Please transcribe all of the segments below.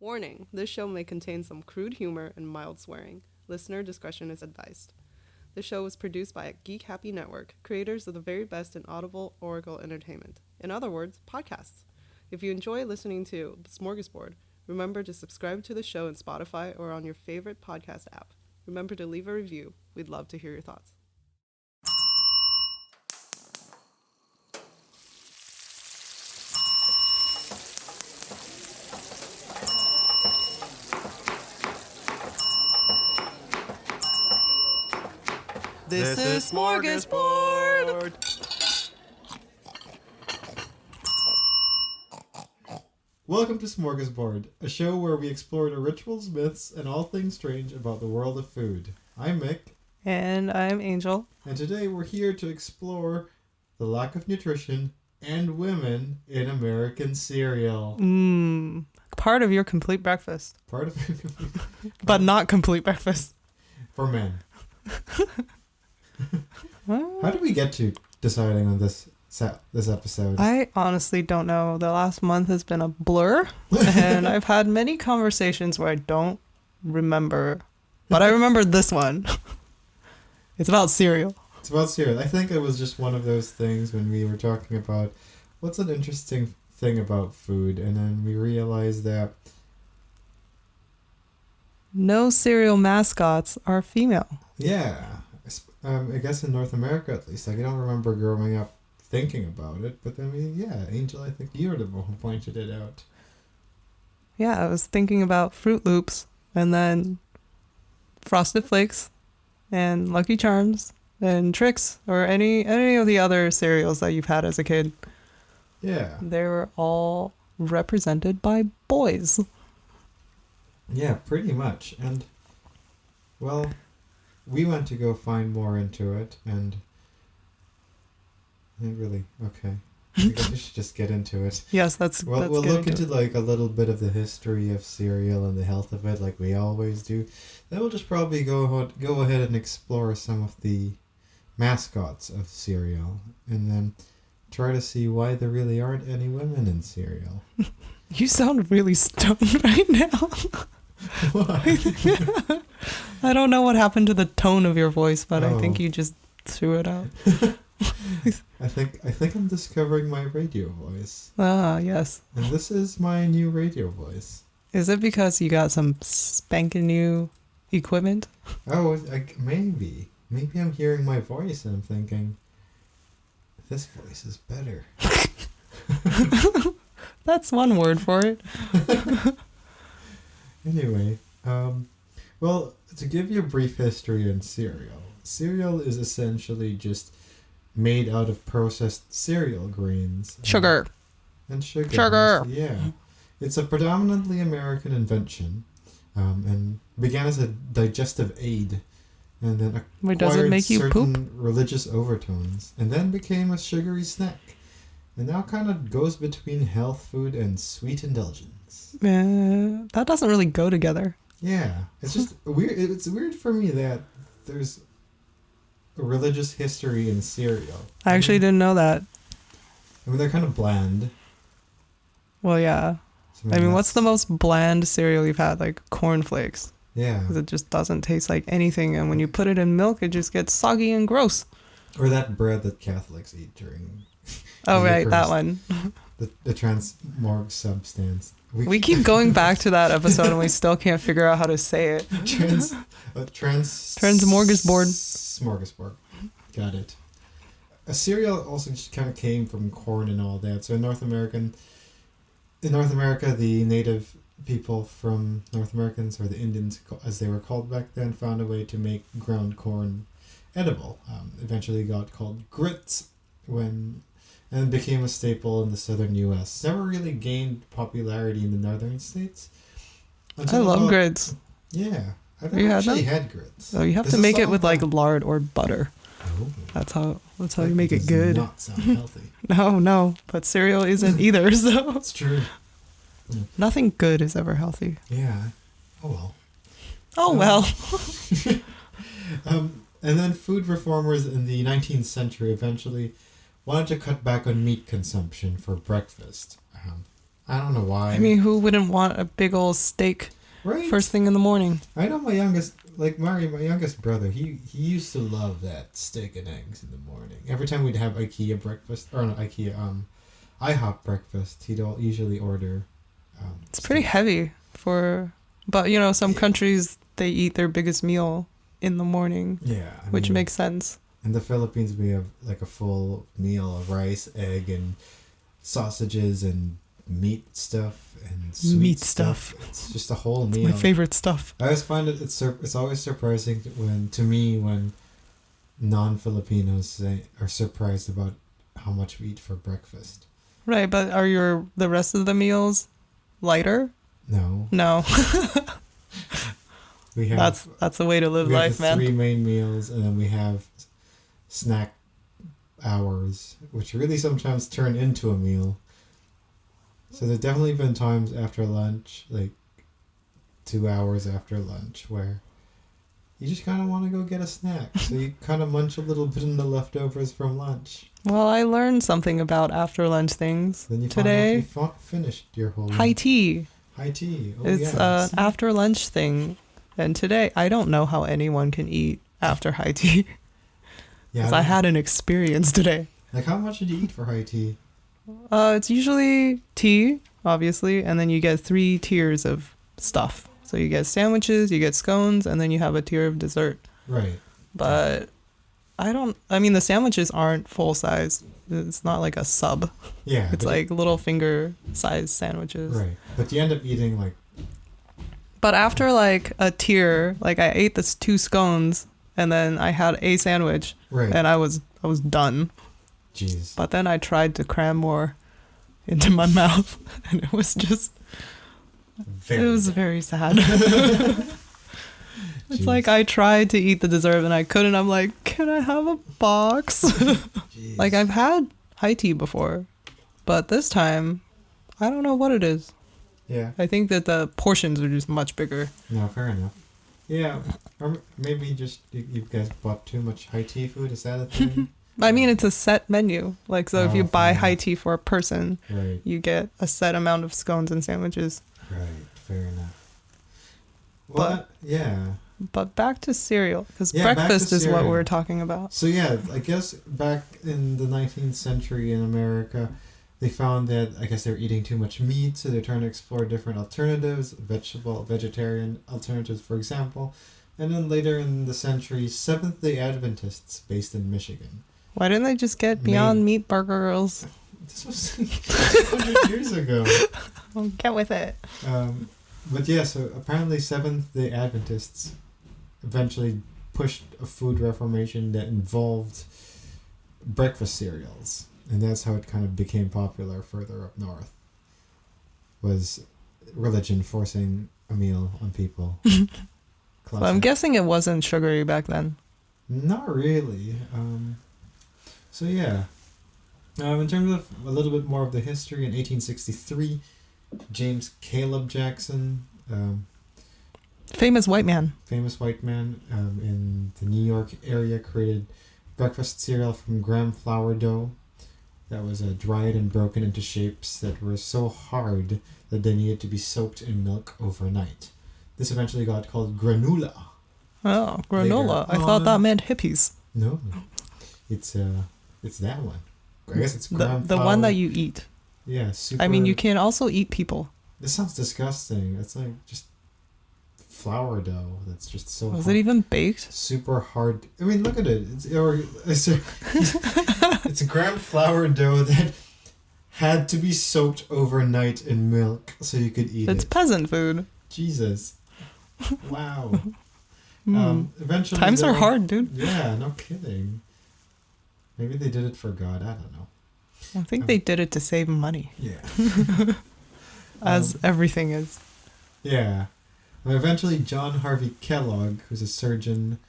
Warning, this show may contain some crude humor and mild swearing. Listener discretion is advised. The show was produced by Geek Happy Network, creators of the very best in audible oracle entertainment. In other words, podcasts. If you enjoy listening to Smörgåsbord, remember to subscribe to the show in Spotify or on your favorite podcast app. Remember to leave a review. We'd love to hear your thoughts. This is Smörgåsbord! Welcome to Smörgåsbord, a show where we explore the rituals, myths, and all things strange about the world of food. I'm Mick. And I'm Angel. And today we're here to explore the lack of nutrition and women in American cereal. Part of your complete breakfast. Part of it. But not complete breakfast. For men. How did we get to deciding on this episode? I honestly don't know. The last month has been a blur, and I've had many conversations where I don't remember, but I remember this one. It's about cereal. It's about cereal. I think it was just one of those things when we were talking about what's an interesting thing about food, and then we realized that no cereal mascots are female. yeah, I guess in North America at least. Like, I don't remember growing up thinking about it, but Angel, I think you were the one who pointed it out. Yeah, I was thinking about Fruit Loops, and then Frosted Flakes, and Lucky Charms, and Trix, or any of the other cereals that you've had as a kid. Yeah. They were all represented by boys. Yeah, pretty much. And, well, we went to go find more into it, and okay. I guess we should just get into it. Yes, We'll look into like a little bit of the history of cereal and the health of it, like we always do. Then we'll just probably go ahead and explore some of the mascots of cereal, and then try to see why there really aren't any women in cereal. You sound really stoned right now. Why? I don't know what happened to the tone of your voice, but I think Oh. you just threw it out. I think I'm discovering my radio voice. Ah, yes. And this is my new radio voice. Is it because you got some spanking new equipment? Oh, maybe. Maybe I'm hearing my voice and I'm thinking, this voice is better. That's one word for it. Anyway, well, to give you a brief history on cereal. Cereal is essentially just made out of processed cereal grains. Sugar. And sugar. Sugar. Yeah. It's a predominantly American invention, and began as a digestive aid, and then Wait, does it acquired make you certain poop? religious overtones, and then became a sugary snack, and now kind of goes between health food and sweet indulgence. That doesn't really go together. Yeah, it's just weird. It's weird for me that there's a religious history in cereal. I actually didn't know that. I mean, they're kind of bland. Well, yeah. So I mean, what's the most bland cereal you've had? Like cornflakes. Yeah. Because it just doesn't taste like anything. And when you put it in milk, it just gets soggy and gross. Or that bread that Catholics eat during... Oh, right. That one. The transmorg substance. We keep going back to that episode and we still can't figure out how to say it. Transmorgåsbord. Smorgasbord. Got it. A cereal also just kind of came from corn and all that. So in North America, the native people from North Americans, or the Indians as they were called back then, found a way to make ground corn edible. Eventually got called grits and became a staple in the southern U.S. Never really gained popularity in the northern states. I love grits. Yeah. I've Have you never had actually them? had grits. Oh, you have Does to it make it sound with like lard or butter. Oh. That's how That you make it does good. not sound healthy. No, but cereal isn't either, so That's true. nothing good is ever healthy. Yeah. Oh well. Oh well. And then food reformers in the 19th century eventually wanted to cut back on meat consumption for breakfast. I don't know why. I mean, who wouldn't want a big old steak first thing in the morning? I know my youngest, like Mario, my youngest brother, he used to love that steak and eggs in the morning. Every time we'd have IKEA breakfast, or not IKEA, IHOP breakfast, he'd usually order. It's pretty heavy but you know, some countries, they eat their biggest meal in the morning. Yeah. Which makes sense. In the Philippines, we have like a full meal of rice, egg, and sausages and meat stuff and sweet stuff. It's just a whole meal. My favorite stuff. I always find it's always surprising when non-Filipinos are surprised about how much we eat for breakfast. Right, but are the rest of the meals lighter? No. We have that's the way to live life, man. 3 main meals, and then we have snack hours, which really sometimes turn into a meal. So there's definitely been times after lunch, like 2 hours after lunch, where you just kind of want to go get a snack. So you kind of munch a little bit in the leftovers from lunch. Well, I learned something about after lunch things Then you today. Finished your whole high tea. High tea. Oh, It's an after lunch thing. And today, I don't know how anyone can eat after high tea. Because I had an experience today. Like, how much did you eat for high tea? It's usually tea, obviously, and then you get 3 tiers of stuff. So you get sandwiches, you get scones, and then you have a tier of dessert. Right. But the sandwiches aren't full size. It's not like a sub. Yeah. It's like little finger size sandwiches. Right. But you end up eating like... But after like a tier, like I ate this 2 scones and then I had a sandwich. Right. And I was done. Jeez. But then I tried to cram more into my mouth and it was just... It was very sad. It's like I tried to eat the dessert and I couldn't. I'm like, can I have a box? Like I've had high tea before, but this time, I don't know what it is. Yeah. I think that the portions are just much bigger. No, fair enough. Yeah, or maybe just you guys bought too much high tea food. Is that a thing? I mean, it's a set menu. Like, so if you buy high tea for a person, right, you get a set amount of scones and sandwiches. Right, fair enough. Well, yeah. But back to cereal, because breakfast is what we're talking about. So yeah, I guess back in the 19th century in America, they found that, I guess, they were eating too much meat, so they're trying to explore different alternatives, vegetarian alternatives, for example. And then later in the century, Seventh-day Adventists, based in Michigan. Why didn't they just get Beyond Meat burgers? This was 200 years ago. Well, get with it. But yeah, so apparently Seventh-day Adventists eventually pushed a food reformation that involved breakfast cereals. And that's how it kind of became popular further up north. Was religion forcing a meal on people. So I'm guessing it wasn't sugary back then. Not really. So yeah. In terms of a little bit more of the history, in 1863, James Caleb Jackson, famous white man in the New York area, created breakfast cereal from graham flour dough that was dried and broken into shapes that were so hard that they needed to be soaked in milk overnight. This eventually got called granola. Oh, granola. I thought that meant hippies. No, it's that one. I guess it's graham the flour. one that you eat. Yeah, super. I mean, you can also eat people. This sounds disgusting. It's like just flour dough that's just so Was hard. it even baked? Super hard. I mean, look at it. It's a graham flour dough that had to be soaked overnight in milk so you could eat it. It's peasant food. Jesus. Wow. Eventually, times are hard, dude. Yeah, no kidding. Maybe they did it for God. I don't know. I think they did it to save money. Yeah. As everything is. Yeah. And eventually, John Harvey Kellogg, who's a surgeon.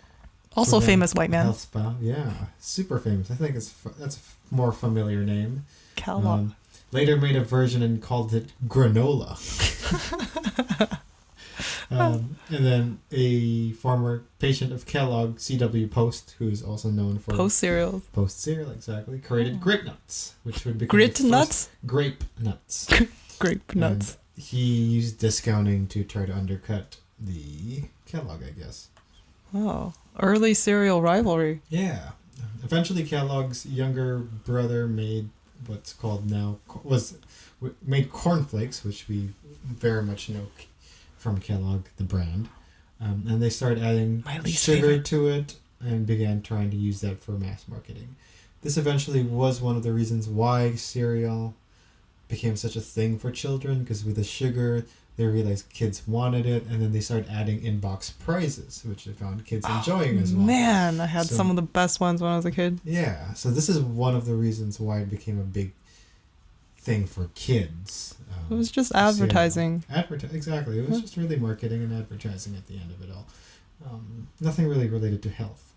Also famous white man. Health spa. Yeah. Super famous. I think that's a more familiar name. Kellogg. Later made a version and called it granola. And then a former patient of Kellogg, C.W. Post, who's also known for... Post cereal, exactly. Created Grape Nuts, which would become... Grit nuts? Grape Nuts. Grape nuts. And he used discounting to try to undercut the Kellogg, I guess. Oh, early cereal rivalry. Yeah. Eventually, Kellogg's younger brother made what's called now made Corn Flakes, which we very much know from Kellogg, the brand. And they started adding sugar to it and began trying to use that for mass marketing. This eventually was one of the reasons why cereal became such a thing for children, because with the sugar, they realized kids wanted it, and then they started adding in-box prizes, which they found kids enjoying as well. Man, I had some of the best ones when I was a kid. Yeah, so this is one of the reasons why it became a big thing for kids. It was just advertising. Exactly. It was just really marketing and advertising at the end of it all. Nothing really related to health.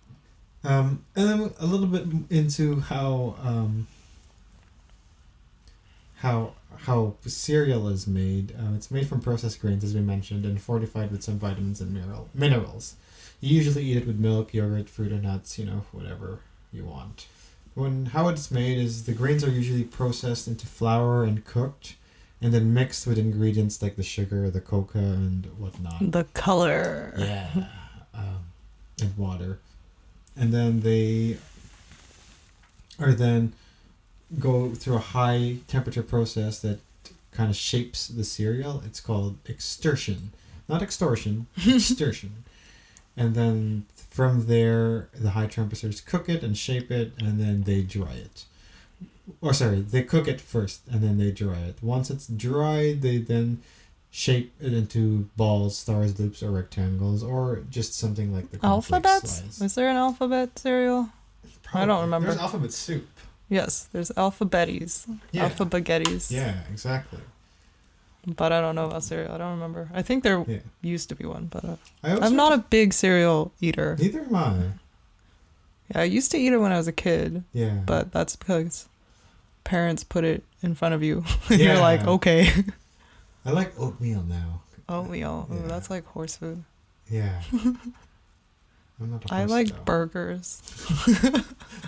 And then a little bit into how cereal is made. It's made from processed grains, as we mentioned, and fortified with some vitamins and minerals. You usually eat it with milk, yogurt, fruit, or nuts, whatever you want. How it's made is the grains are usually processed into flour and cooked, and then mixed with ingredients like the sugar, the cocoa, and whatnot. The color. Yeah. And water. And then they are then go through a high temperature process that kind of shapes the cereal. It's called extrusion. Not extortion, extrusion. And then from there, the high temperatures cook it and shape it, and then they dry it. They cook it first, and then they dry it. Once it's dried, they then shape it into balls, stars, loops, or rectangles, or just something like the alphabets. Slice. Is there an alphabet cereal? Probably. I don't remember. There's alphabet soup. Yes, there's alphabetties. Yeah. Alphabagettis. Yeah, exactly. But I don't know about cereal. I don't remember. I think there used to be one, but I'm not a big cereal eater. Neither am I. Yeah, I used to eat it when I was a kid. Yeah. But that's because parents put it in front of you. And you're like, okay. I like oatmeal now. Oatmeal. Yeah. Ooh, that's like horse food. Yeah. I'm not a horse, I like though. burgers.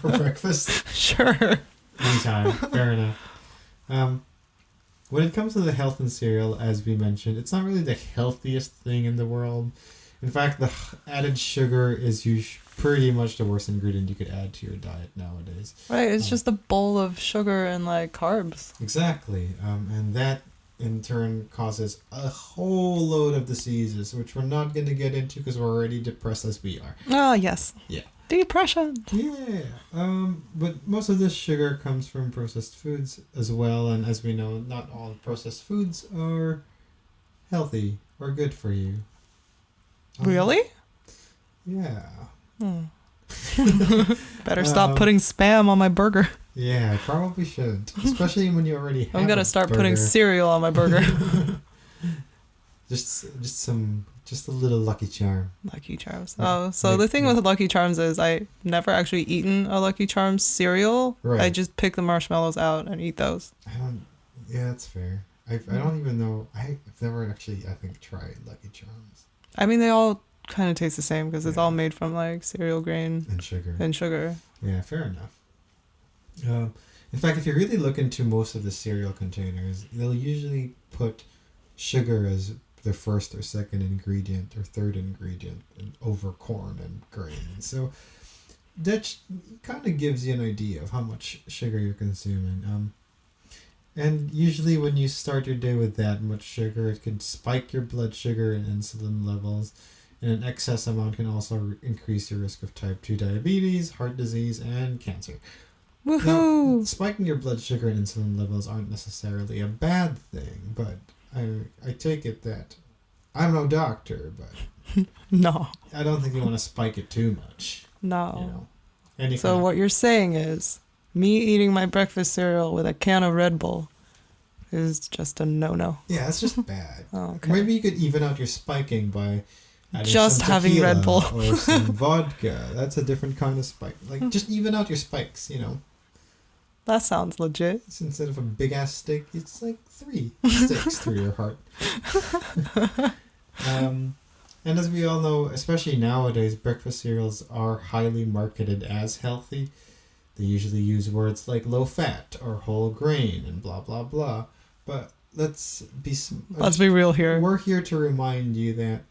For breakfast? Sure. Anytime. Fair enough. When it comes to the health in cereal, as we mentioned, it's not really the healthiest thing in the world. In fact, the added sugar is pretty much the worst ingredient you could add to your diet nowadays. Right, it's just a bowl of sugar and like carbs. Exactly. And that in turn causes a whole load of diseases, which we're not going to get into because we're already depressed as we are. Oh, yes. Yeah. Depression. Yeah. But most of this sugar comes from processed foods as well, and as we know, not all processed foods are healthy or good for you. Really? Yeah. Better stop putting Spam on my burger. Yeah, I probably should. Especially when you already have I'm going to start putting cereal on my burger. Just a little Lucky Charm. Lucky Charms. Oh, so the thing with Lucky Charms is I never actually eaten a Lucky Charms cereal. Right. I just pick the marshmallows out and eat those. Yeah, that's fair. I don't even know. I've never actually, I think, tried Lucky Charms. I mean, they all kind of taste the same because it's all made from like cereal grain. And sugar. Yeah, fair enough. In fact, if you really look into most of the cereal containers, they'll usually put sugar as the first or second ingredient or third ingredient over corn and grain. So that kind of gives you an idea of how much sugar you're consuming. And usually when you start your day with that much sugar, it can spike your blood sugar and insulin levels. And an excess amount can also increase your risk of type 2 diabetes, heart disease, and cancer. Woohoo! Now, spiking your blood sugar and insulin levels aren't necessarily a bad thing, but I take it that I'm no doctor, but no, I don't think you want to spike it too much. No. So what you're saying is me eating my breakfast cereal with a can of Red Bull is just a no-no. Yeah, that's just bad. Okay. Maybe you could even out your spiking by adding just some having Red Bull or some vodka. That's a different kind of spike. Like just even out your spikes, That sounds legit. So instead of a big ass steak, it's like 3 sticks through your heart. And as we all know, especially nowadays, breakfast cereals are highly marketed as healthy. They usually use words like low fat or whole grain and blah blah blah. But let's be real here. We're here to remind you that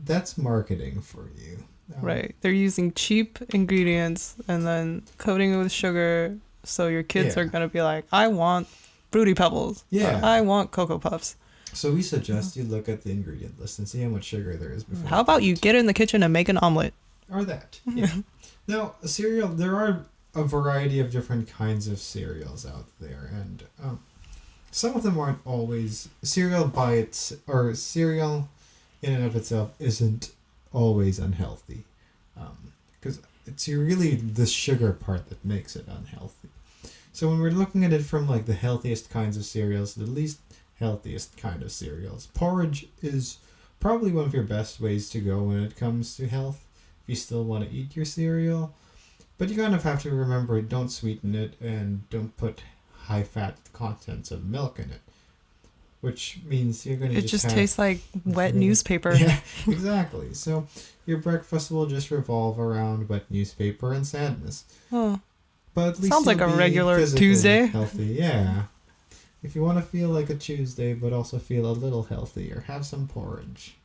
that's marketing for you. Right. They're using cheap ingredients and then coating it with sugar, so your kids are going to be like, I want Fruity Pebbles. Yeah. I want Cocoa Puffs. So we suggest you look at the ingredient list and see how much sugar there is before. How about you get in the kitchen and make an omelet? Or that. Yeah. Now, cereal, there are a variety of different kinds of cereals out there, and some of them aren't always cereal in and of itself isn't always unhealthy, because it's really the sugar part that makes it unhealthy. So when we're looking at it from like the healthiest kinds of cereals to the least healthiest kind of cereals, porridge is probably one of your best ways to go when it comes to health if you still want to eat your cereal. But you kind of have to remember, don't sweeten it and don't put high fat contents of milk in it, which means you're going to just tastes like wet newspaper. Yeah, exactly. So your breakfast will just revolve around wet newspaper and sadness. Oh. But at least sounds like a regular Tuesday. Healthy, yeah. If you want to feel like a Tuesday but also feel a little healthier, have some porridge.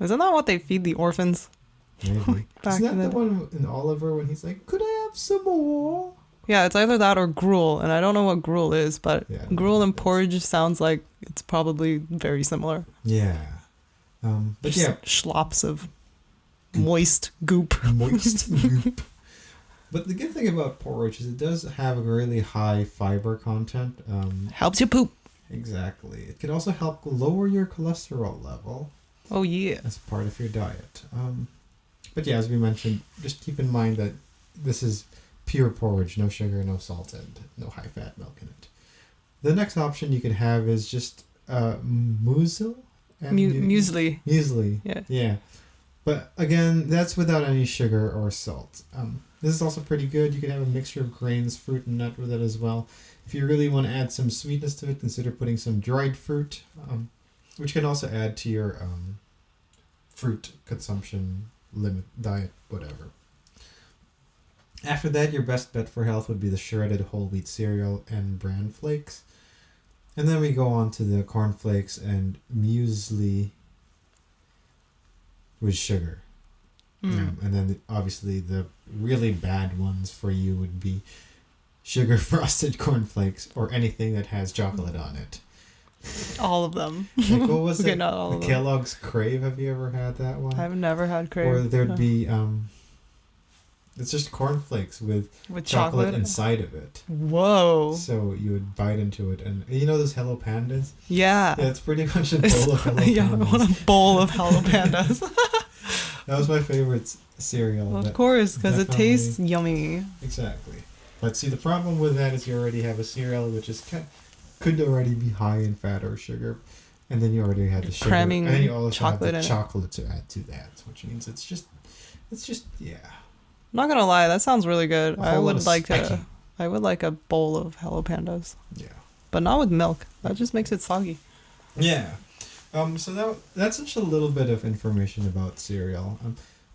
Isn't that what they feed the orphans? Maybe. Isn't that the one in Oliver when he's like, could I have some more? Yeah, it's either that or gruel, and I don't know what gruel is, but gruel and porridge sounds like it's probably very similar. Yeah. But just slops of moist goop. Moist goop. But the good thing about porridge is it does have a really high fiber content. Helps you poop. Exactly. It can also help lower your cholesterol level. Oh, yeah. As part of your diet. But yeah, as we mentioned, just keep in mind that this is pure porridge, no sugar, no salt, and no high-fat milk in it. The next option you could have is just muesli. Muesli. Muesli. Yeah. But again, that's without any sugar or salt. This is also pretty good. You can have a mixture of grains, fruit, and nut with it as well. If you really want to add some sweetness to it, consider putting some dried fruit, which can also add to your fruit consumption limit, diet, whatever. After that, your best bet for health would be the shredded whole wheat cereal and bran flakes. And then we go on to the corn flakes and muesli with sugar. And then obviously the really bad ones for you would be sugar frosted cornflakes or anything that has chocolate on it. All of them. Like, what was okay, it? Not all the of them. Kellogg's Crave. Have you ever had that one? I've never had Crave. Or there'd be it's just cornflakes with chocolate inside of it. Whoa. So you would bite into it, and you know those Hello Pandas? Yeah. Yeah, it's pretty much a bowl of Hello Pandas. Yeah, I want a bowl of Hello Pandas. That was my favorite cereal. Well, of course, because it tastes yummy. Exactly. But see, the problem with that is you already have a cereal which is could already be high in fat or sugar, and then you already had the sugar, cramming and then you also chocolate have the chocolate to add to that, which means it's just yeah. I'm not gonna lie, that sounds really good. I would like a bowl of Hello Pandas. Yeah. But not with milk. That just makes it soggy. Yeah. So that's just a little bit of information about cereal.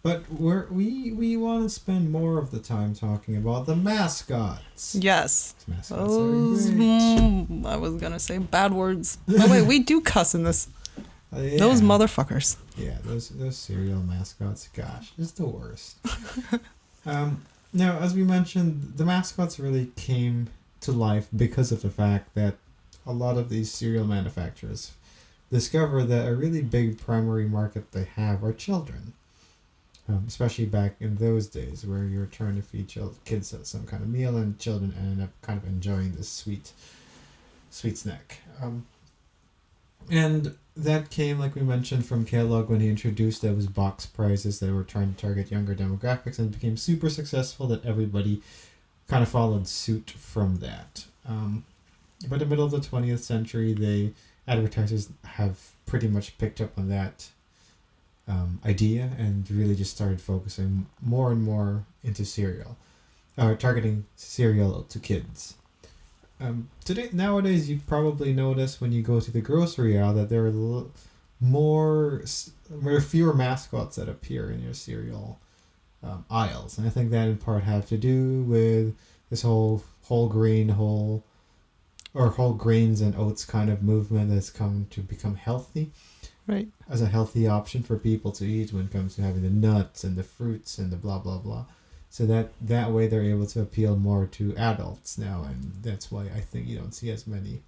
But we want to spend more of the time talking about the mascots. Yes. Mascots those, are great. I was gonna say bad words. Oh wait, we do cuss in this. Yeah. Those motherfuckers. Yeah, those cereal mascots. Gosh, it's the worst. Now, as we mentioned, the mascots really came to life because of the fact that a lot of these cereal manufacturers discover that a really big primary market they have are children. Especially back in those days where you're trying to feed kids some kind of meal, and children end up kind of enjoying this sweet snack. And that came, like we mentioned, from Kellogg when he introduced those box prizes that were trying to target younger demographics, and it became super successful that everybody kind of followed suit from that. But in the middle of the 20th century, advertisers have pretty much picked up on that idea and really just started focusing more and more into cereal, targeting cereal to kids. Nowadays, you probably notice when you go to the grocery aisle that there are fewer mascots that appear in your cereal aisles, and I think that in part have to do with this whole grain, whole or whole grains and oats kind of movement that's come to become healthy. Right. As a healthy option for people to eat when it comes to having the nuts and the fruits and the blah, blah, blah. So that way they're able to appeal more to adults now, and that's why I think you don't see as many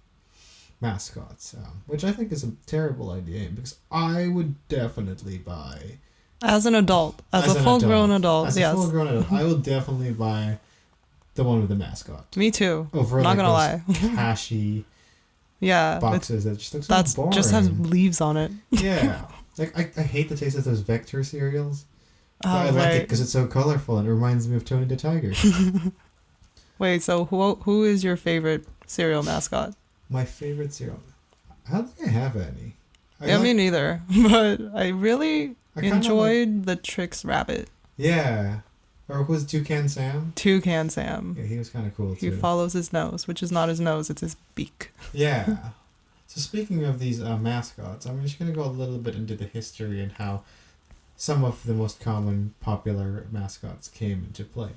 mascots, which I think is a terrible idea, because I would definitely buy... As an adult. As a full-grown adult, yes. As a full-grown adult, I will definitely buy the one with the mascot. Me too. Over not gonna lie. Cashy boxes that just look so boring. Just has leaves on it. Yeah. Like, I hate the taste of those Vector cereals. Oh, I like right. it because it's so colorful and it reminds me of Tony the Tiger. Wait, so who is your favorite cereal mascot? My favorite cereal? I don't think I have any. Me neither. But I really enjoyed the Trix rabbit. Yeah. Or was Toucan Sam? Toucan Sam. Yeah, he was kind of cool too. He follows his nose, which is not his nose, it's his beak. Yeah. So speaking of these mascots, I'm just going to go a little bit into the history and how some of the most common popular mascots came into play.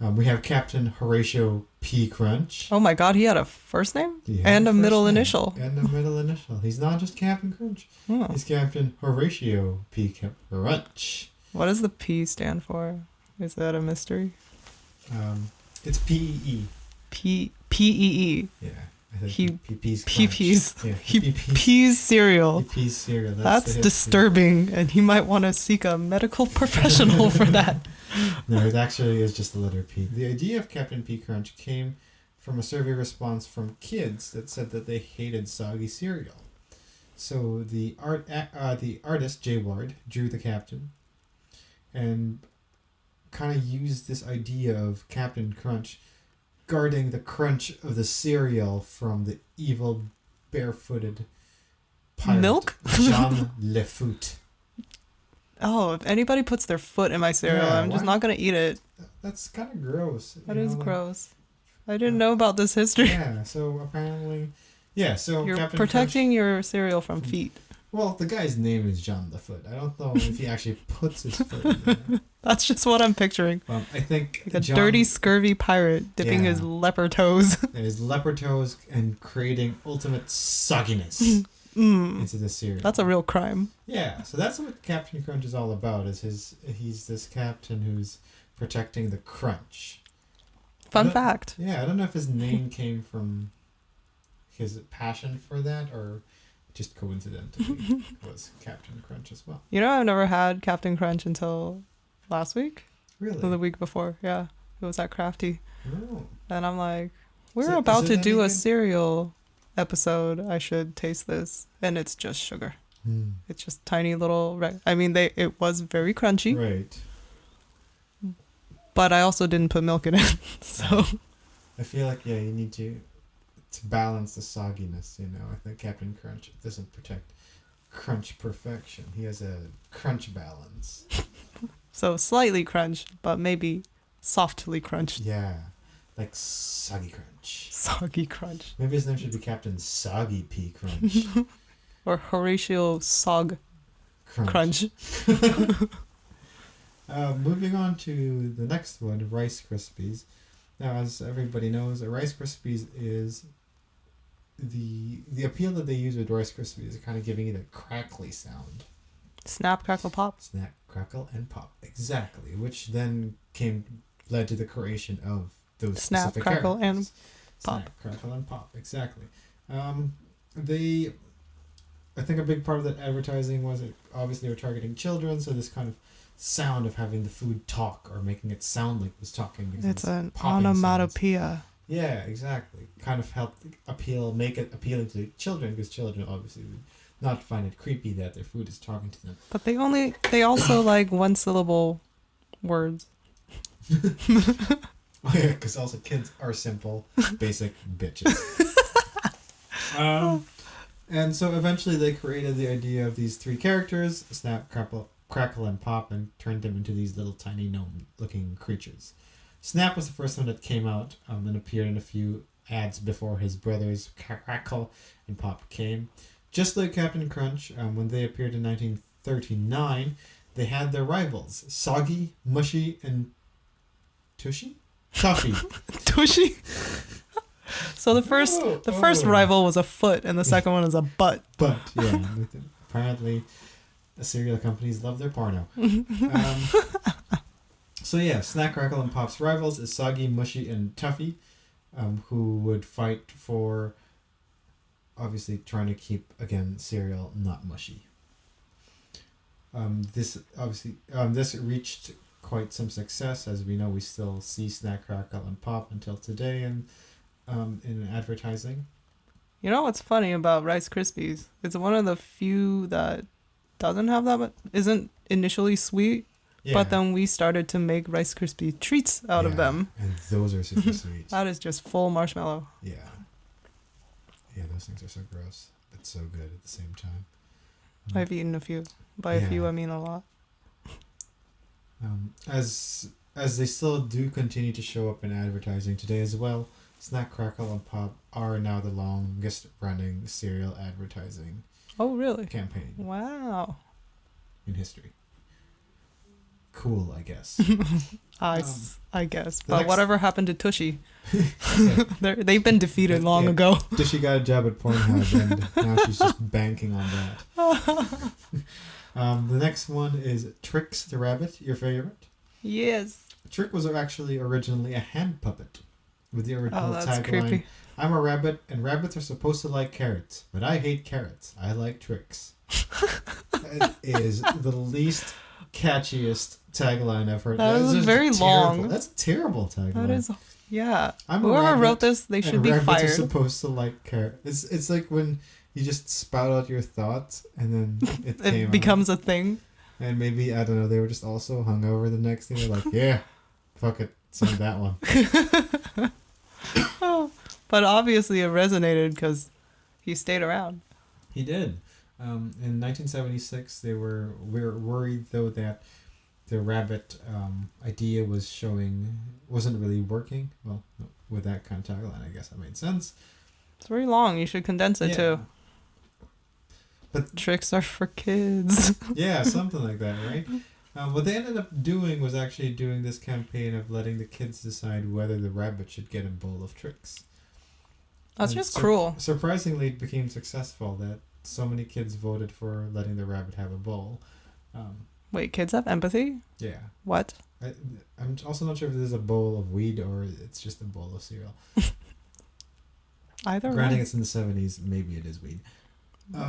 We have Captain Horatio P. Crunch. Oh my god, he had a first name? And a middle initial. And a middle initial. He's not just Captain Crunch. Oh. He's Captain Horatio P. Crunch. What does the P stand for? Is that a mystery? It's P-E-E. P-E-E. Yeah. He pees cereal. He pees cereal. That's disturbing, and he might want to seek a medical professional for that. No, it actually is just the letter P. The idea of Captain P. Crunch came from a survey response from kids that said that they hated soggy cereal. So the artist Jay Ward drew the captain, and kind of used this idea of Captain Crunch guarding the crunch of the cereal from the evil barefooted pirate Milk? Jean Lefoote. Oh, if anybody puts their foot in my cereal, I'm just not going to eat it. That's kind of gross. That is gross. I didn't know about this history. Yeah, so apparently... Yeah, so you're Captain protecting Crunch, your cereal from feet. Well, the guy's name is John Lefoote. I don't know if he actually puts his foot in there. That's just what I'm picturing. I think like a dirty, scurvy pirate dipping his leopard toes. His leopard toes and creating ultimate sogginess into the cereal. That's a real crime. Yeah, so that's what Captain Crunch is all about. He's this captain who's protecting the crunch. Fun fact. Yeah, I don't know if his name came from his passion for that or just coincidentally was Captain Crunch as well. You know, I've never had Captain Crunch until last week. Really? Or the week before, yeah. It was at Crafty. Oh. And I'm like, we're about to do a cereal episode. I should taste this. And it's just sugar. It's just tiny little... it was very crunchy. Right. But I also didn't put milk in it. So I feel like, you need to balance the sogginess, I think Captain Crunch doesn't protect crunch perfection. He has a crunch balance. So slightly crunch, but maybe softly crunched. Yeah, like soggy crunch. Soggy crunch. Maybe his name should be Captain Soggy P. Crunch. Or Horatio Sog Crunch. Moving on to the next one, Rice Krispies. Now, as everybody knows, a Rice Krispies is the appeal that they use with Rice Krispies is kind of giving it a crackly sound. Snap, crackle, pop. Snap, crackle, and pop. Exactly. Which then led to the creation of those Snap, specific crackle, characters. and pop. Snap, crackle, and pop. Exactly. I think a big part of that advertising was obviously they were targeting children, so this kind of sound of having the food talk or making it sound like it was talking. It's an onomatopoeia. Sounds. Yeah, exactly. Kind of helped make it appealing to children, because children obviously would not find it creepy that their food is talking to them. But they also like one syllable words. Oh yeah, because also kids are simple, basic bitches. And so eventually they created the idea of these three characters, Snap, Crackle, and Pop, and turned them into these little tiny gnome-looking creatures. Snap was the first one that came out and appeared in a few ads before his brothers Crackle and Pop came. Just like Captain Crunch, when they appeared in 1939, they had their rivals, Soggy, Mushy, and Tushy? Tuffy. Tushy? So the first rival was a foot, and the second one is a butt. But yeah, apparently, cereal companies love their porno. So yeah, Snack, Crackle, and Pop's rivals is Soggy, Mushy, and Tuffy, who would fight for, obviously, trying to keep, again, cereal not mushy. This reached quite some success. As we know, we still see Snack, Crackle, and Pop until today in advertising. You know what's funny about Rice Krispies? It's one of the few that doesn't have that, but isn't initially sweet. Yeah. But then we started to make Rice Krispie treats out of them. And those are super sweet. That is just full marshmallow. Yeah. Yeah, those things are so gross, but so good at the same time. I've eaten a few. By a few, I mean a lot. As they still do continue to show up in advertising today as well, Snack, Crackle, and Pop are now the longest running cereal advertising campaign. Wow. In history. Cool, I guess. I guess. But whatever happened to Tushy? They've been defeated long ago. Tushy got a job at Pornhub, and now she's just banking on that. The next one is Trix the Rabbit, your favorite? Yes. Trix was actually originally a hand puppet with the original tagline, creepy. I'm a rabbit, and rabbits are supposed to like carrots, but I hate carrots. I like Trix. It is the least catchiest tagline I've heard. That is very long. That's a terrible tagline. That is, yeah. Whoever wrote this, they should be fired. Rabbits are supposed to like carrots. It's like when you just spout out your thoughts and then it becomes a thing. And maybe, I don't know, they were just also hungover the next day. They're like, yeah, fuck it, send that one. But obviously it resonated because he stayed around. He did. In 1976, we were worried though that the rabbit idea wasn't really working. Well, with that kind of tagline, I guess that made sense. It's very long. You should condense it too. But tricks are for kids. Yeah, something like that, right? What they ended up doing was actually doing this campaign of letting the kids decide whether the rabbit should get a bowl of Trix. That's just cruel. Surprisingly, it became successful that so many kids voted for letting the rabbit have a bowl. Wait, kids have empathy? Yeah. What? I'm also not sure if there's a bowl of weed or it's just a bowl of cereal. Either way. Granting it's in the 70s, maybe it is weed.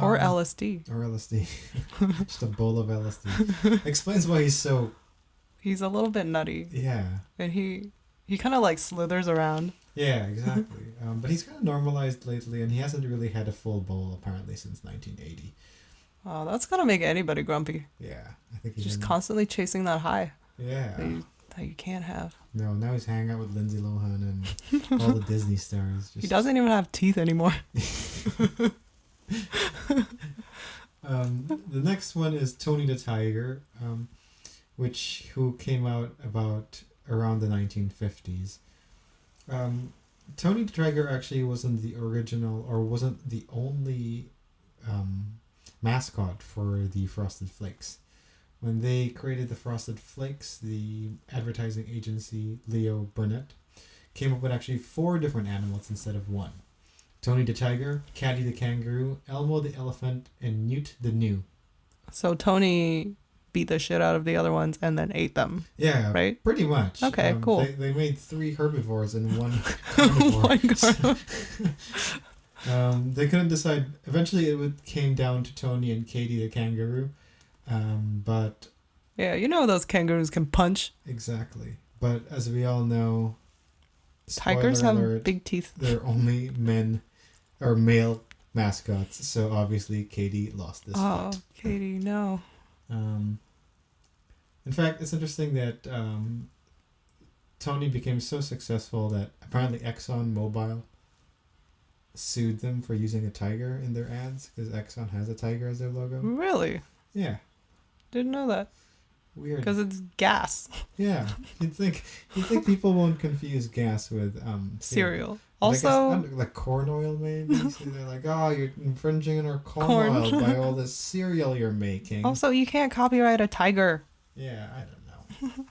Or LSD. Or LSD. Just a bowl of LSD. Explains why he's so... He's a little bit nutty. Yeah. And he kind of like slithers around. Yeah, exactly. But he's kind of normalized lately, and he hasn't really had a full bowl apparently since 1980. Oh, that's gonna make anybody grumpy. Yeah, I think he's just constantly chasing that high. Yeah. That you can't have. No, now he's hanging out with Lindsay Lohan and all the Disney stars. He doesn't even have teeth anymore. The next one is Tony the Tiger, who came out around the 1950s. Tony the Tiger actually wasn't the original or wasn't the only mascot for the Frosted Flakes. When they created the Frosted Flakes, the advertising agency Leo Burnett came up with actually 4 different animals instead of 1. Tony the Tiger, Caddy the Kangaroo, Elmo the Elephant, and Newt the Gnu. So Tony beat the shit out of the other ones and then ate them. Yeah, right? Pretty much. Okay, cool. They made 3 herbivores and 1 carnivore. They couldn't decide. Eventually it came down to Tony and Katie the Kangaroo. But... Yeah, you know those kangaroos can punch. Exactly. But as we all know... Tigers have big teeth. They're only male mascots, so obviously Katie lost this fight. Katie, no. In fact, it's interesting that Tony became so successful that apparently ExxonMobil sued them for using a tiger in their ads because Exxon has a tiger as their logo. Really? Yeah. Didn't know that. Weird. Because it's gas. Yeah, you'd think people won't confuse gas with cereal. Also, like corn oil, maybe. So they're like, "Oh, you're infringing on our corn oil by all this cereal you're making." Also, you can't copyright a tiger. Yeah, I don't know.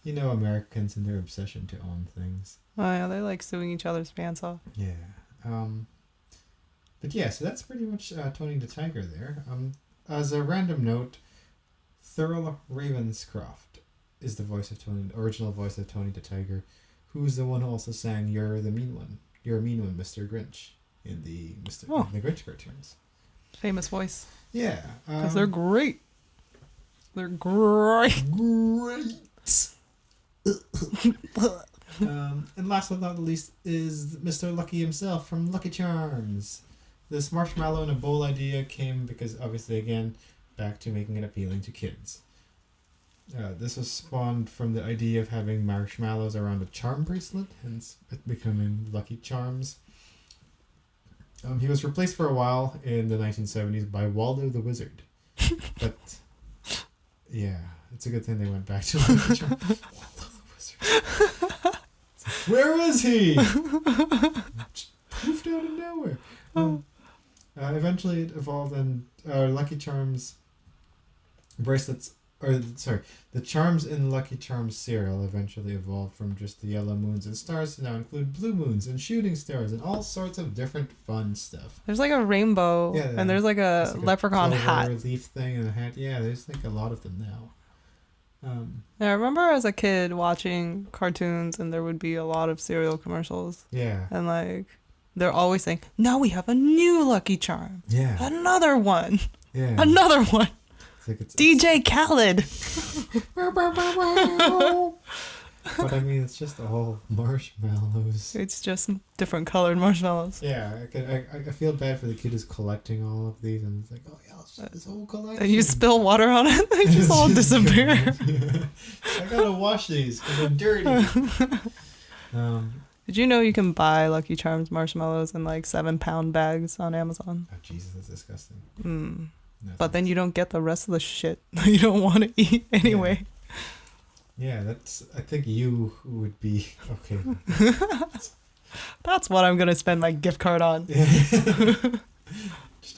You know, Americans and their obsession to own things. Oh yeah, they like suing each other's pants off. Yeah. But yeah, so that's pretty much Tony the Tiger there. As a random note, Thurl Ravenscroft is the original voice of Tony the Tiger, who's the one who also sang "You're the Mean One." You're a mean one, Mr. Grinch, in the the Grinch cartoons. Famous voice. Yeah. Because they're great. They're great. Great. And last but not least is Mr. Lucky himself from Lucky Charms. This marshmallow in a bowl idea came because, obviously, again, back to making it appealing to kids. This was spawned from the idea of having marshmallows around a charm bracelet, hence it becoming Lucky Charms. He was replaced for a while in the 1970s by Waldo the Wizard. But, yeah, it's a good thing they went back to Lucky Charms. Waldo the Wizard. Where is he? Just poofed out of nowhere. Eventually it evolved and Lucky Charms bracelets, the charms in Lucky Charms cereal eventually evolved from just the yellow moons and stars to now include blue moons and shooting stars and all sorts of different fun stuff. There's like a rainbow and there's like a leprechaun hat. Leaf thing and a hat. Yeah, there's like a lot of them now. Yeah, I remember as a kid watching cartoons and there would be a lot of cereal commercials. Yeah. And like they're always saying, now we have a new Lucky Charm. Yeah. Another one. Yeah. Another one. It's DJ Khaled. But I mean, it's just all marshmallows. It's just different colored marshmallows. Yeah, I feel bad for the kid who's collecting all of these, and it's like, oh yeah, it's just this whole collection. And you spill water on it, they just all disappear. Yeah. I gotta wash these because I'm dirty. Did you know you can buy Lucky Charms marshmallows in like 7-pound bags on Amazon? Oh Jesus, that's disgusting. No, but then you don't get the rest of the shit you don't want to eat anyway. Yeah, that's. I think you would be okay. That's what I'm gonna spend my gift card on. Just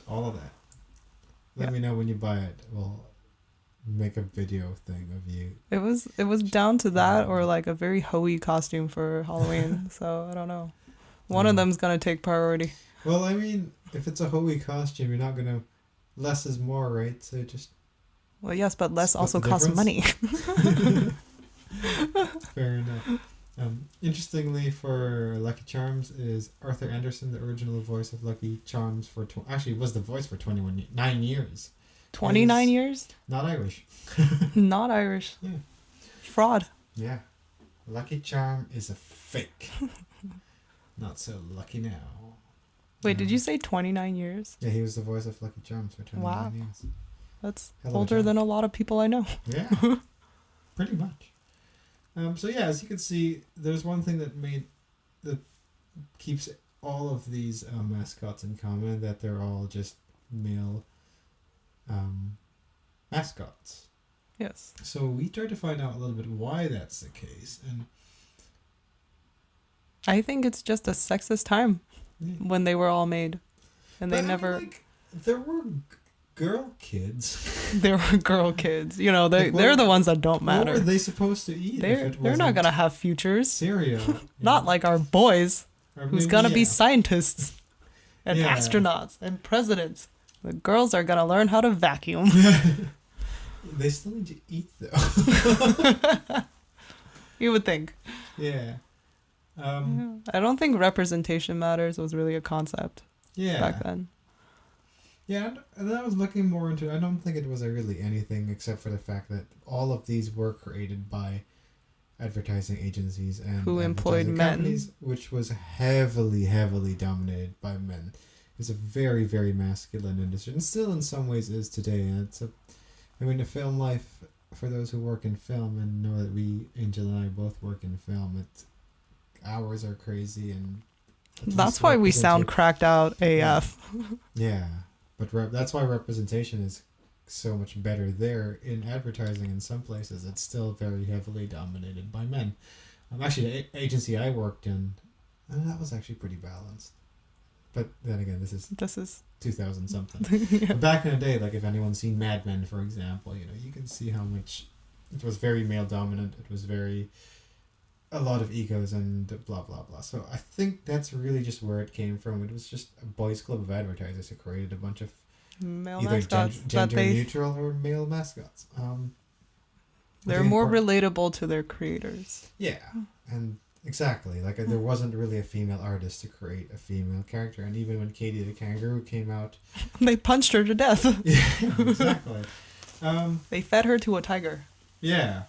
all of that. Let me know when you buy it. We'll make a video thing of you. It was down to that or like a very hoey costume for Halloween. So I don't know. One of them's gonna take priority. Well, I mean, if it's a hoey costume, you're not gonna. Less is more, right? So just. Well, yes, but less also costs money. Fair enough. Interestingly, for Lucky Charms is Arthur Anderson, the original voice of Lucky Charms for actually was the voice for 9 years. 29 years? Not Irish. Not Irish. Yeah. Fraud. Yeah. Lucky Charm is a fake. Not so lucky now. Wait, did you say 29 years? Yeah, he was the voice of Lucky Charms for 29 years. That's older than a lot of people I know. Yeah. Pretty much. So yeah, as you can see, there's one thing that keeps all of these mascots in common, that they're all just male mascots. Yes. So we tried to find out a little bit why that's the case, and I think it's just a sexist time when they were all made, and they never. There were girl kids. There were girl kids. You know, they're the ones that don't matter. What were they supposed to eat? They're not gonna have futures. Cereal. Not like our boys, who's gonna be scientists and Yeah. astronauts and presidents. The girls are gonna learn how to vacuum. They still need to eat though. You would think. Yeah. I don't think representation matters was really a concept back then. Yeah, and then I was looking more into it. I don't think it was really anything except for the fact that all of these were created by advertising agencies and who employed men, companies, which was heavily dominated by men. It's a very, very masculine industry, and still in some ways is today. And the film life, for those who work in film and know that Angel and I both work in film, hours are crazy, and that's why we sound cracked out AF. Yeah, but that's why representation is so much better there. In advertising, in some places, it's still very heavily dominated by men. Actually, the agency I worked in, that was actually pretty balanced. But then again, this is 2000 something. Yeah. But back in the day, like if anyone's seen Mad Men, for example, you can see how much it was very male dominant. It was very a lot of egos and blah blah blah. So I think that's really just where it came from. It was just a boys' club of advertisers who created a bunch of Male either mascots gender neutral or male mascots. They're more relatable to their creators. Yeah, and exactly. Like there wasn't really a female artist to create a female character, and even when Katie the kangaroo came out, they punched her to death. Yeah, exactly. They fed her to a tiger. Yeah.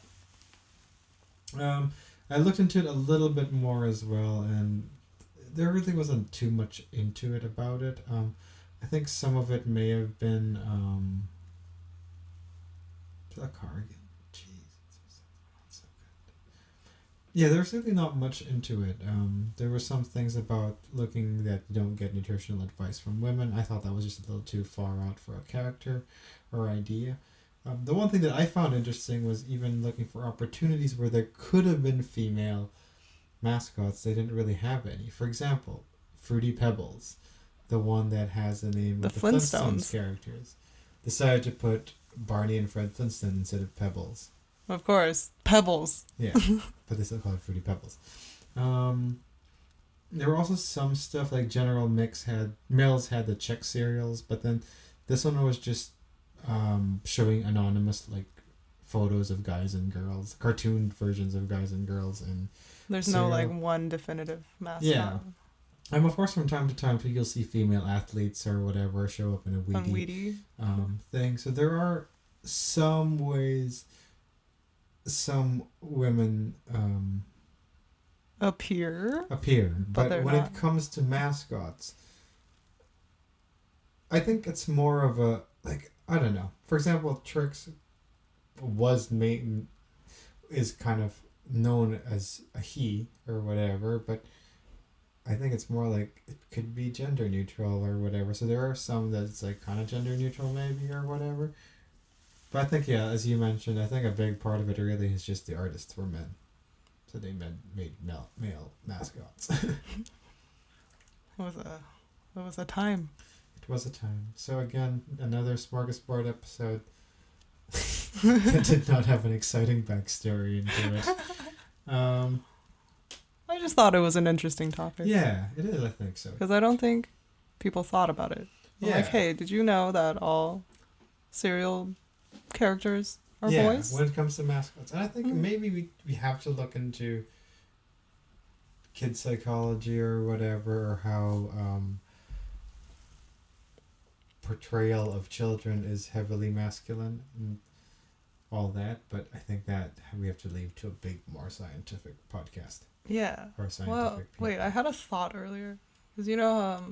I looked into it a little bit more as well, and there really wasn't too much into it about it. I think some of it may have been a car again. So good. Yeah, there's really not much into it. There were some things about looking that you don't get nutritional advice from women. I thought that was just a little too far out for a character or idea. The one thing that I found interesting was even looking for opportunities where there could have been female mascots. They didn't really have any. For example, Fruity Pebbles, the one that has the name of the Flintstones characters, decided to put Barney and Fred Flintstone instead of Pebbles. Of course, Pebbles. Yeah, but they still call it Fruity Pebbles. There were also some stuff like General Mills had the Chex cereals, but then this one was just showing anonymous like photos of guys and girls, cartoon versions of guys and girls, and there's no like one definitive mascot. Yeah, and of course from time to time you'll see female athletes or whatever show up in a Wheatie thing. So there are some ways some women appear, but when it comes to mascots, I think it's more of a like. I don't know. For example, Trix is kind of known as a he or whatever, but I think it's more like it could be gender neutral or whatever. So there are some that's like kind of gender neutral maybe or whatever. But I think, yeah, as you mentioned, I think a big part of it really is just the artists were men. So they made male mascots. It was a time. It was a time. So again, another Smörgåsbord episode that did not have an exciting backstory into it. I just thought it was an interesting topic. Yeah, it is, I think so. Because I don't think people thought about it. Yeah. Like, hey, did you know that all cereal characters are boys? Yeah, when it comes to mascots. And I think maybe we have to look into kid psychology or whatever, or how portrayal of children is heavily masculine and all that, but I think that we have to leave to a big, more scientific podcast. Yeah. Or scientific people. Wait, I had a thought earlier. Because, you know,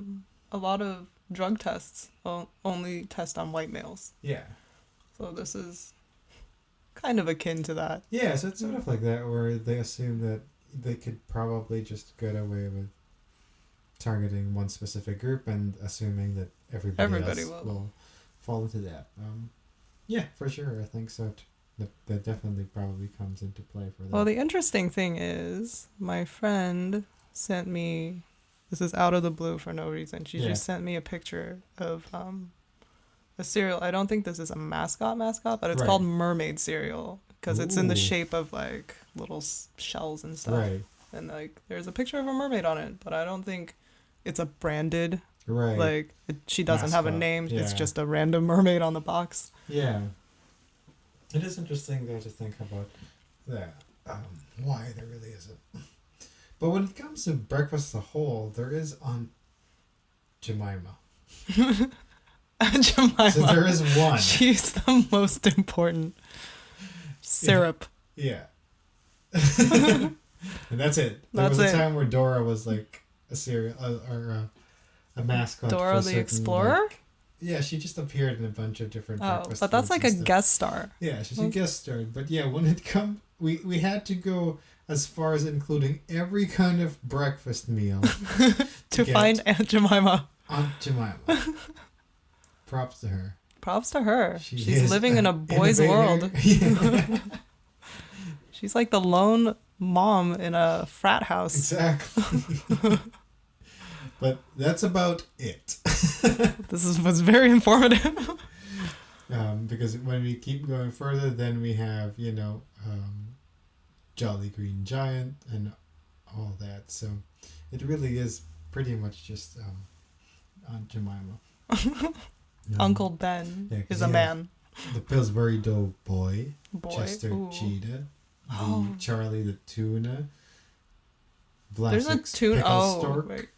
a lot of drug tests only test on white males. Yeah. So this is kind of akin to that. Yeah, so it's sort of like that, where they assume that they could probably just get away with targeting one specific group and assuming that everybody else will fall into that. Yeah, for sure. I think so. That definitely probably comes into play for that. Well, the interesting thing is my friend sent me, this is out of the blue for no reason. She just sent me a picture of a cereal. I don't think this is a mascot, but it's called mermaid cereal because it's in the shape of like little shells and stuff. Right. And like there's a picture of a mermaid on it, but I don't think it's a branded. Right. Like she doesn't mascot. have a name. Yeah. It's just a random mermaid on the box. Yeah. It is interesting though to think about that. Why there really isn't. But when it comes to breakfast as a whole, there is Aunt Jemima. Jemima. So there is one. She's the most important. Syrup. Yeah. And that's it. There was a time where Dora was like a cereal or a mascot. Dora the Explorer? Like, yeah, she just appeared in a bunch of different breakfast but that's like a stuff. guest star. Yeah, she's a guest star. But yeah, when it come, we had to go as far as including every kind of breakfast meal to find Aunt Jemima. Aunt Jemima. Props to her. Props to her. She's living in a boy's world. Yeah. She's like the lone mom in a frat house. Exactly. But that's about it. Was very informative. Because when we keep going further, then we have, Jolly Green Giant and all that. So it really is pretty much just Aunt Jemima. Uncle Ben is a man. The Pillsbury Doughboy, Chester Ooh. Cheetah, Oh. Charlie the Tuna, There's a Vlasik's tuna. Pickle Oh, Stork. wait.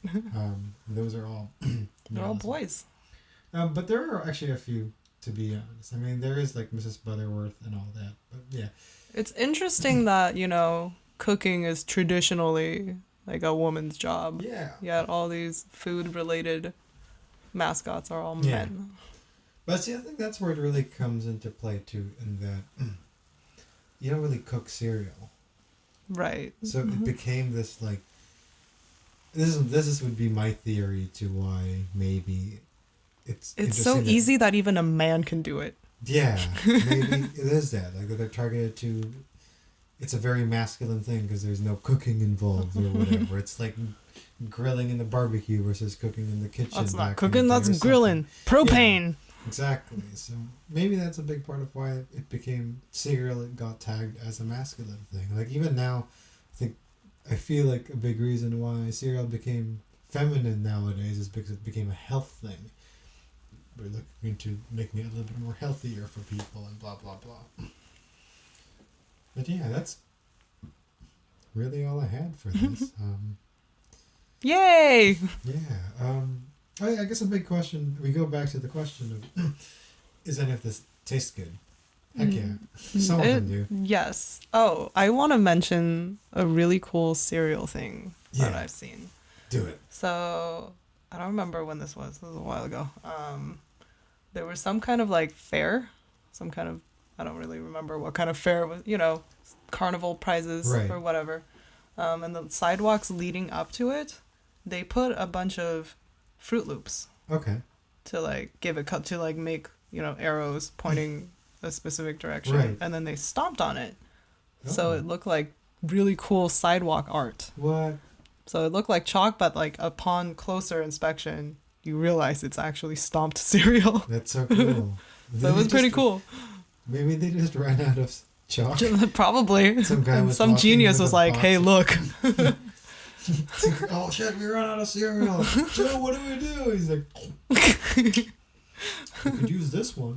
Those are all They're all males. boys. But there are actually a few, to be honest. I mean, there is like Mrs. Butterworth and all that. But yeah. It's interesting that, cooking is traditionally like a woman's job. Yeah. Yet all these food-related mascots are all Yeah. men. But see, I think that's where it really comes into play too, in that you don't really cook cereal. Right. So it became this like this would be my theory to why maybe it's so interesting easy that even a man can do it. Yeah, maybe it is that like that they're targeted to. It's a very masculine thing because there's no cooking involved or whatever. It's like grilling in the barbecue versus cooking in the kitchen. That's not back in cooking, the day that's or grilling. Propane. Yeah, exactly. So maybe that's a big part of why it became cereal. It got tagged as a masculine thing. Like even now, I feel like a big reason why cereal became feminine nowadays is because it became a health thing. We're looking into making it a little bit more healthier for people and blah blah blah. But yeah, that's really all I had for this. Yay! Yeah. I guess a big question. We go back to the question of, is any of this taste good? Heck yeah. Some of them do. Yes. Oh, I want to mention a really cool cereal thing that I've seen. Do it. So, I don't remember when this was. This was a while ago. There was some kind of like fair. I don't really remember what kind of fair it was. Carnival prizes or whatever. And the sidewalks leading up to it, they put a bunch of Fruit Loops. Okay. To like give it cut to like make arrows pointing a specific direction, Right. and then they stomped on it, so Oh. it looked like really cool sidewalk art. What? So it looked like chalk, but like upon closer inspection, you realize it's actually stomped cereal. That's so cool. So it was pretty cool. Maybe they just ran out of chalk. Probably. Some guy And was some walking genius with was a like, box "Hey, of- look." Oh shit, we run out of cereal. Joe, what do we do? He's like, we could use this one.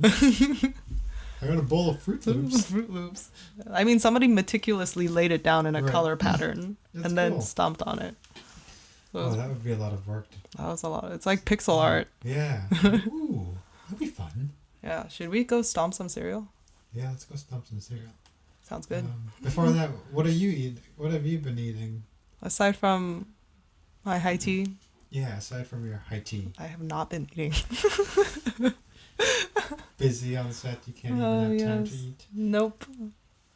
I got a bowl of Fruit Loops. Fruit Loops. I mean, somebody meticulously laid it down in a color pattern That's and then cool. stomped on it. So it Oh, was- that would be a lot of work. that was a lot. It's like pixel art. Yeah. Ooh, that'd be fun. Yeah. Should we go stomp some cereal? Yeah, let's go stomp some cereal. Sounds good. Before that, what are you eating? What have you been eating? Aside from my high tea, Yeah, aside from your high tea. I have not been eating. Busy on set, you can't even have time to eat. Nope.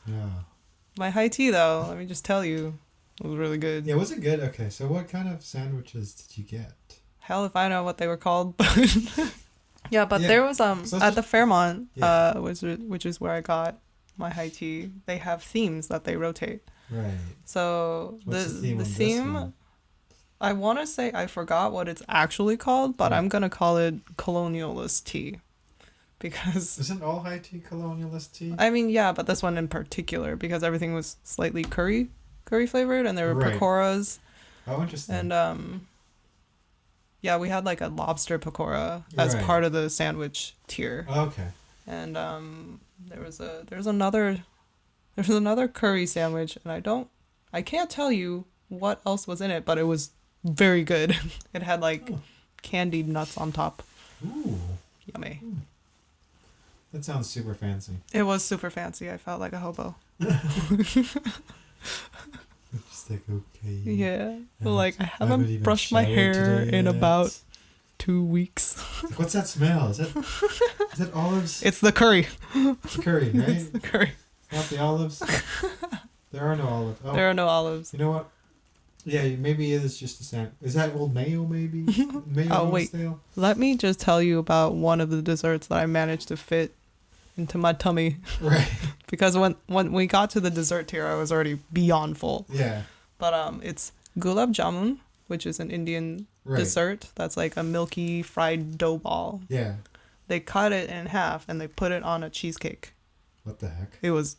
Yeah. My high tea, though, let me just tell you, was really good. Yeah, was it good? Okay, so what kind of sandwiches did you get? Hell if I know what they were called. Yeah, but Yeah, there was so at the Fairmont, Yeah. which is where I got my high tea. They have themes that they rotate. Right. So What's the theme on this theme, one? I want to say I forgot what it's actually called, but Yeah. I'm gonna call it colonialist tea, because Isn't all high tea colonialist tea? I mean, yeah, but this one in particular, because everything was slightly curry flavored, and there were Right. pakoras, Oh, interesting. and yeah, we had like a lobster pakora as Right. part of the sandwich tier, Okay. and there's another curry sandwich, and I can't tell you what else was in it, but it was very good. It had like candied nuts on top. Ooh, Yummy. that sounds super fancy. It was super fancy. I felt like a hobo. Just like, okay. Yeah. I like I haven't haven't even brushed my showered hair today in yet. about 2 weeks. What's that smell? Is that olives? It's the curry. It's curry, right? It's the curry. Not the olives. There are no olives. Oh, There are no olives. you know what? Yeah, maybe it is just a sandwich. Is that Old Mayo? Maybe mayo. Oh, wait. Stale? Let me just tell you about one of the desserts that I managed to fit into my tummy. Right. Because when we got to the dessert tier, I was already beyond full. Yeah. But it's gulab jamun, which is an Indian Right. dessert that's like a milky fried dough ball. Yeah. they cut it in half and they put it on a cheesecake. What the heck? It was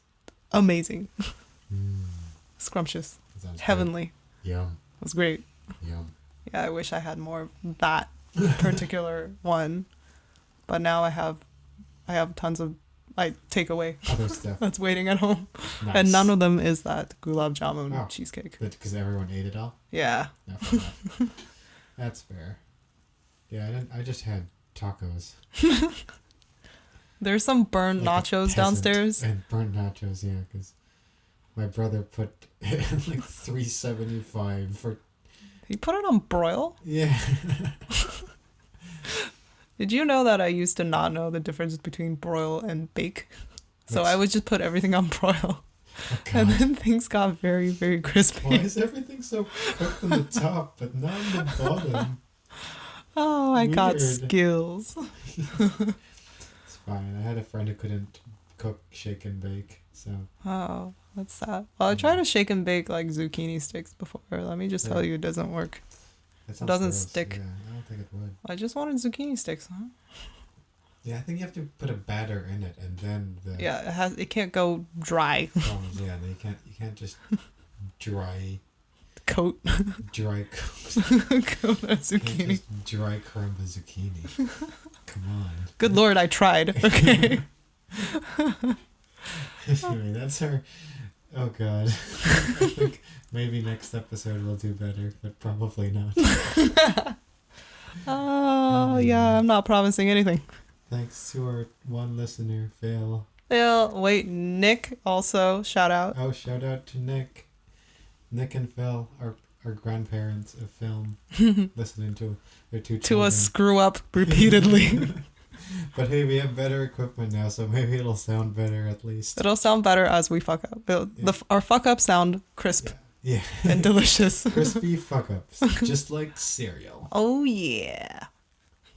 amazing. Mm, Scrumptious. that sounds Heavenly. Good. Yum. It was great. Yum. Yeah, I wish I had more of that particular one. But now I have tons of takeaway Other stuff. that's waiting at home. Nice. And none of them is that gulab jamun Oh. cheesecake. Because everyone ate it all? Yeah. No, fair enough. That's fair. Yeah, I just had tacos. There's some burnt Like a nachos peasant. downstairs. And burnt nachos, yeah, because my brother put like $3.75 for... He put it on broil. Yeah. Did you know that I used to not know the difference between broil and bake? So I would just put everything on broil. Oh, And God. then things got very, very crispy. Why is everything so cooked on the top but not on the bottom? Oh, I got Weird. skills. It's fine. I had a friend who couldn't cook, shake, and bake, so... Oh, that's sad. Well, I tried to shake and bake like zucchini sticks before. Let me just tell you, it doesn't work. That sounds doesn't gross. stick. Yeah, I don't think it would. I just wanted zucchini sticks, huh? Yeah, I think you have to put a batter in it, and then the... Yeah, it can't go dry. Yeah, you can't just dry Coat. coat Coat that can't zucchini. just dry crumb a zucchini. Come on. Good lord, I tried. Okay. Anyway, that's our... Oh god. I think maybe next episode we'll do better, but probably not. Oh, yeah, I'm not promising anything. Thanks to our one listener, Phil. Phil, wait, Nick also, shout out. Oh, shout out to Nick. Nick and Phil are grandparents of film, listening to their two To children. us screw up repeatedly. But hey, we have better equipment now, so maybe it'll sound better at least. It'll sound better as we fuck up. Our fuck ups sound crisp Yeah. and delicious. Crispy fuck ups. Just like cereal. Oh, yeah.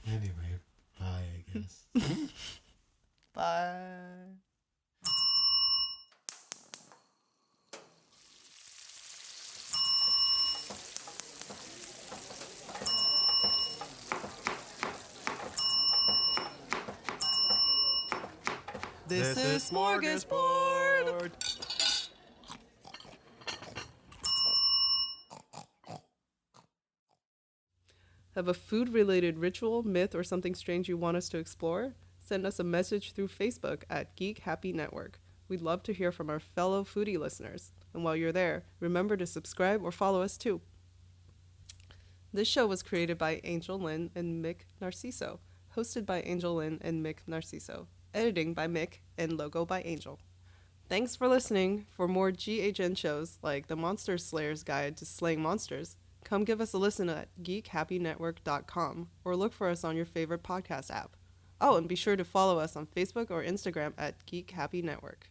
Anyway, bye, I guess. Bye. This is Smörgåsbord. Have a food-related ritual, myth, or something strange you want us to explore? Send us a message through Facebook at Geek Happy Network. We'd love to hear from our fellow foodie listeners. And while you're there, remember to subscribe or follow us too. This show was created by Angel Lynn and Mik Narciso, hosted by Angel Lynn and Mik Narciso, editing by Mik, and logo by Angel. Thanks for listening. For more GHN shows like the Monster Slayer's Guide to Slaying Monsters, come give us a listen at geekhappynetwork.com or look for us on your favorite podcast app. Oh, and be sure to follow us on Facebook or Instagram at Geek Happy Network.